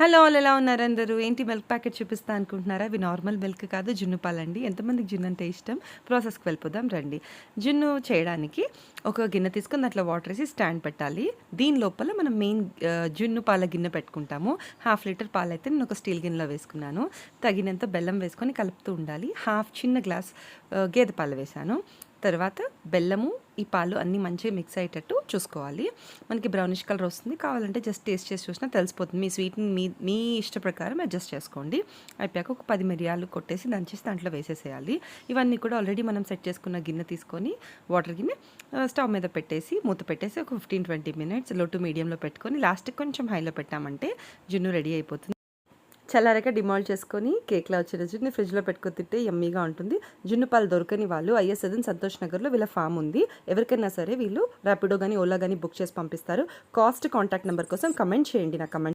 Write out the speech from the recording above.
Hello all ఎలా ఉన్నారు అందరూ? ఏంటి మిల్క్ ప్యాకెట్ చూపిస్తా అనుకుంటున్నారా? అవి నార్మల్ మిల్క్ కాదు, జున్ను పాలండి. ఎంతమందికి జున్ను అంటే ఇష్టం? ప్రాసెస్‌కి వెళ్ళిపోదాం రండి. జున్ను చేయడానికి ఒక గిన్నె తీసుకొని దాంట్లో వాటర్ ఏసి స్టాండ్ పెట్టాలి. దీని లోపల మనం మెయిన్ జున్ను పాల గిన్నె పెట్టుకుంటాము. హాఫ్ లీటర్ పాలైతే నేను ఒక స్టీల్ గిన్నెలో వేసుకున్నాను. తగినంత బెల్లం వేసుకొని కలుపుతూ ఉండాలి. హాఫ్ చిన్న గ్లాస్ గేదె పాలు వేశాను. తర్వాత బెల్లము, ఈ పాలు అన్నీ మంచిగా మిక్స్ అయ్యేటట్టు చూసుకోవాలి. మనకి బ్రౌనిష్ కలర్ వస్తుంది. కావాలంటే జస్ట్ టేస్ట్ చేసి చూసినా తెలిసిపోతుంది. మీ స్వీట్ని మీ ఇష్ట ప్రకారం అడ్జస్ట్ చేసుకోండి. అయిపోయాక ఒక 10 మిరియాలు కొట్టేసి దంచేసి దాంట్లో వేసేసేయాలి. ఇవన్నీ కూడా ఆల్రెడీ మనం సెట్ చేసుకున్న గిన్నె తీసుకొని వాటర్ గిన్నె స్టవ్ మీద పెట్టేసి మూత పెట్టేసి ఒక 15-20 మినిట్స్ లో టు మీడియంలో పెట్టుకొని లాస్ట్కి కొంచెం హైలో పెట్టామంటే జున్ను రెడీ అయిపోతుంది. చల్లారాక డిమాల్ట్ చేసుకొని కేక్లా వచ్చిన జున్ను ఫ్రిడ్జ్లో పెట్టుకొని తింటే యమ్మీగా ఉంటుంది. జున్ను పాలు దొరకని వాళ్ళు ఐఎస్7 సంతోష్ నగర్లో వీళ్ళ ఫామ్ ఉంది. ఎవరికైనా సరే వీళ్ళు ర్యాపిడో కానీ ఓలా కానీ బుక్ చేసి పంపిస్తారు. కాంటాక్ట్ నెంబర్ కోసం కమెంట్ చేయండి. నా కమెంట్